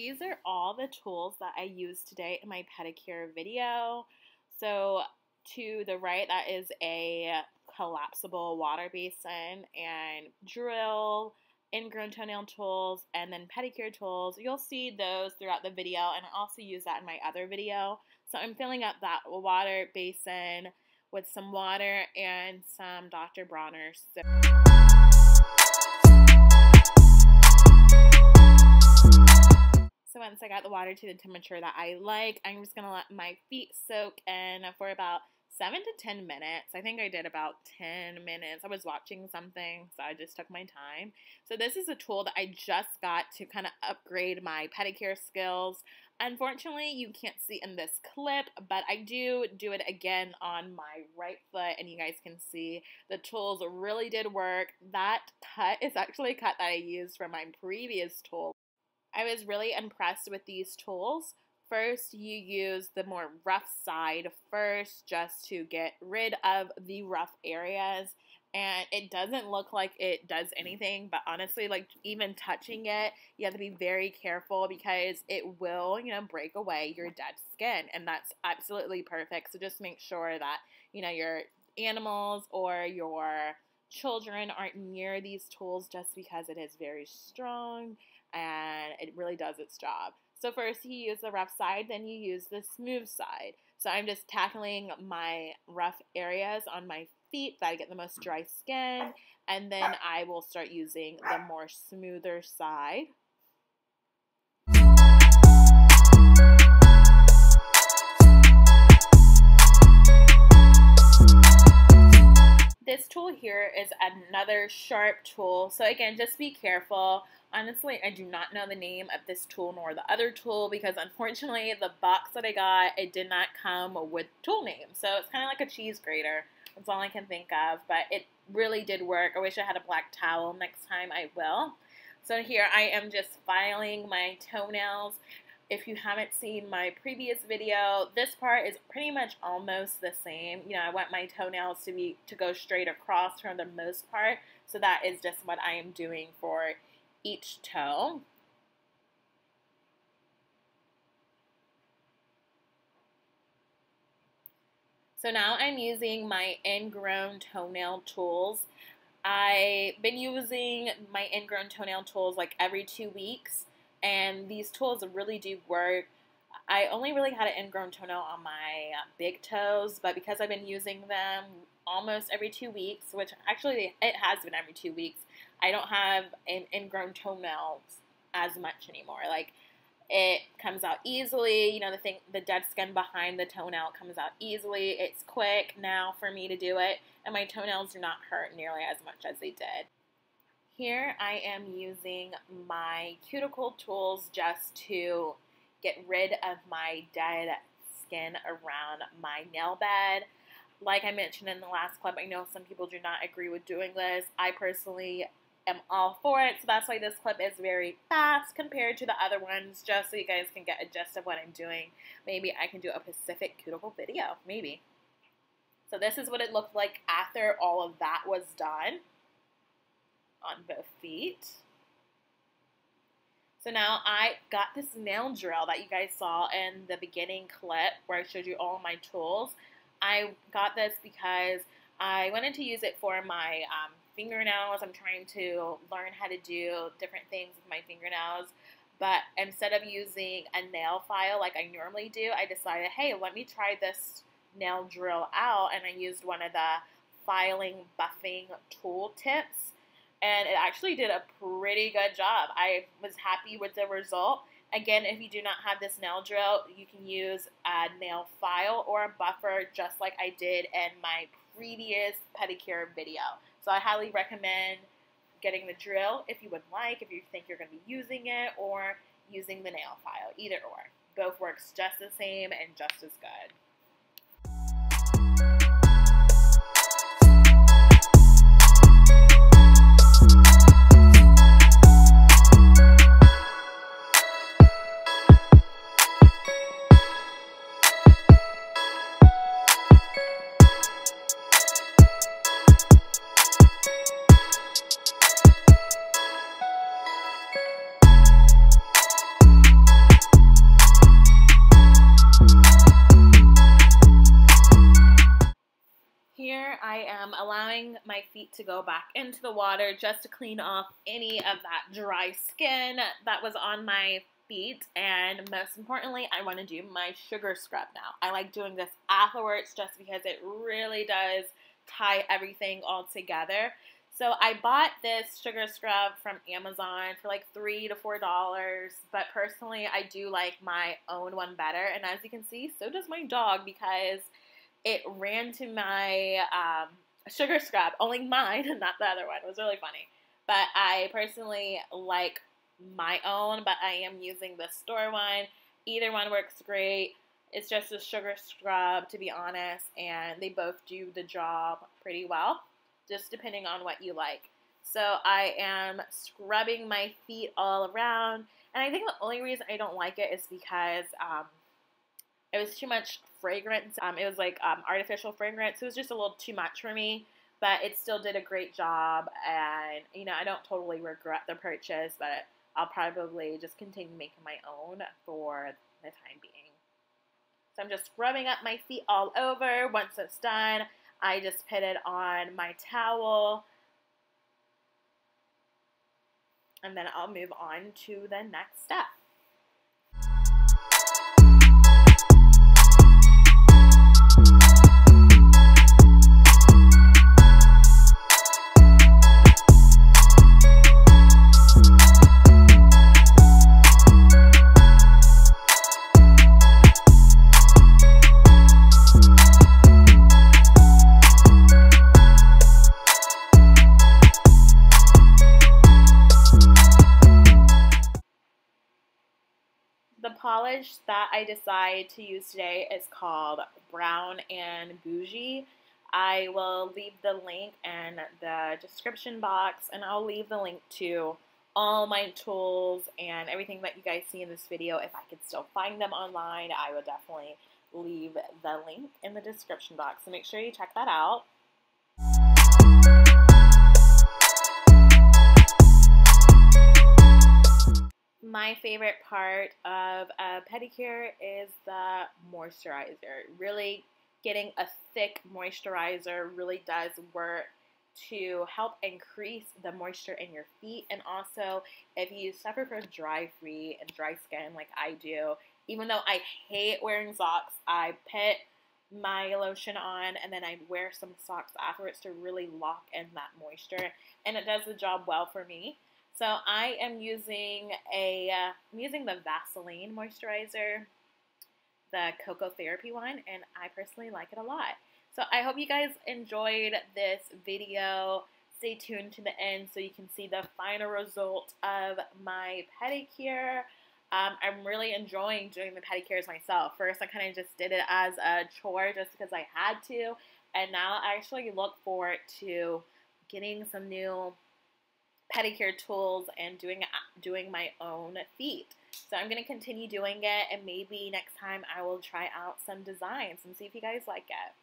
these are all the tools that I used today in my pedicure video. So to the right, that is a collapsible water basin and drill, ingrown toenail tools, and then pedicure tools. You'll see those throughout the video, and I also use that in my other video. So I'm filling up that water basin with some water and some Dr. Bronner's soap. So once I got the water to the temperature that I like, I'm just going to let my feet soak in for about 7 to 10 minutes. I think I did about 10 minutes. I was watching something, so I just took my time. So this is a tool that I just got to kind of upgrade my pedicure skills. Unfortunately, you can't see in this clip, but I do it again on my right foot, and you guys can see the tools really did work. That cut is actually a cut that I used from my previous tool. I was really impressed with these tools. First, you use the more rough side first just to get rid of the rough areas, and it doesn't look like it does anything, but honestly, like even touching it, you have to be very careful because it will, break away your dead skin, and that's absolutely perfect. So just make sure that, your animals or your children aren't near these tools just because it is very strong and it really does its job. So first you use the rough side, then you use the smooth side. So I'm just tackling my rough areas on my feet that I get the most dry skin, and then I will start using the more smoother side. This tool here is another sharp tool. So again, just be careful. Honestly, I do not know the name of this tool nor the other tool because unfortunately the box that I got, it did not come with tool names. So it's kind of like a cheese grater. That's all I can think of, but it really did work. I wish I had a black towel. Next time I will. So here I am just filing my toenails. If you haven't seen my previous video, this part is pretty much almost the same. I want my toenails to go straight across for the most part. So that is just what I am doing for each toe. So now I'm using my ingrown toenail tools. I've been using my ingrown toenail tools like every 2 weeks, and these tools really do work. I only really had an ingrown toenail on my big toes, but because I've been using them almost every 2 weeks, which actually it has been every 2 weeks, I don't have an ingrown toenails as much anymore. Like, it comes out easily, the dead skin behind the toenail comes out easily. It's quick now for me to do it, and my toenails do not hurt nearly as much as they did. Here I am using my cuticle tools just to get rid of my dead skin around my nail bed. Like I mentioned in the last clip, I know some people do not agree with doing this. I personally am all for it, so that's why this clip is very fast compared to the other ones, just so you guys can get a gist of what I'm doing. Maybe I can do a Pacific cuticle video, maybe. So this is what it looked like after all of that was done on both feet. So now I got this nail drill that you guys saw in the beginning clip where I showed you all my tools. I got this because I wanted to use it for my fingernails. I'm trying to learn how to do different things with my fingernails, but instead of using a nail file like I normally do, I decided, hey, let me try this nail drill out, and I used one of the filing buffing tool tips, and it actually did a pretty good job. I was happy with the result. Again, if you do not have this nail drill, you can use a nail file or a buffer just like I did in my previous pedicure video. So I highly recommend getting the drill if you would like, if you think you're going to be using it, or using the nail file, either or. Both works just the same and just as good. allowing my feet to go back into the water just to clean off any of that dry skin that was on my feet. And most importantly, I want to do my sugar scrub now. I like doing this afterwards just because it really does tie everything all together. So I bought this sugar scrub from Amazon for like $3 to $4, but personally I do like my own one better. And as you can see, so does my dog, because it ran to my sugar scrub, only mine, not the other one. It was really funny. But I personally like my own, but I am using the store one. Either one works great. It's just a sugar scrub, to be honest, and they both do the job pretty well, just depending on what you like. So I am scrubbing my feet all around, and I think the only reason I don't like it is because it was too much fragrance. It was like artificial fragrance. It was just a little too much for me, but it still did a great job, and you know, I don't totally regret the purchase, but I'll probably just continue making my own for the time being. So I'm just scrubbing up my feet all over. Once it's done, I just put it on my towel, and then I'll move on to the next step. The polish that I decided to use today is called Brown and Bougie. I will leave the link in the description box, and I'll leave the link to all my tools and everything that you guys see in this video. If I could still find them online, I will definitely leave the link in the description box. So make sure you check that out. My favorite part of a pedicure is the moisturizer. Really getting a thick moisturizer really does work to help increase the moisture in your feet. And also, if you suffer from dry feet and dry skin like I do, even though I hate wearing socks, I put my lotion on and then I wear some socks afterwards to really lock in that moisture, and it does the job well for me. So I am using the Vaseline moisturizer, the Cocoa Therapy one, and I personally like it a lot. So I hope you guys enjoyed this video. Stay tuned to the end so you can see the final result of my pedicure. I'm really enjoying doing the pedicures myself. First, I kind of just did it as a chore just because I had to, and now I actually look forward to getting some new pedicure tools and doing my own feet. So I'm going to continue doing it, and maybe next time I will try out some designs and see if you guys like it.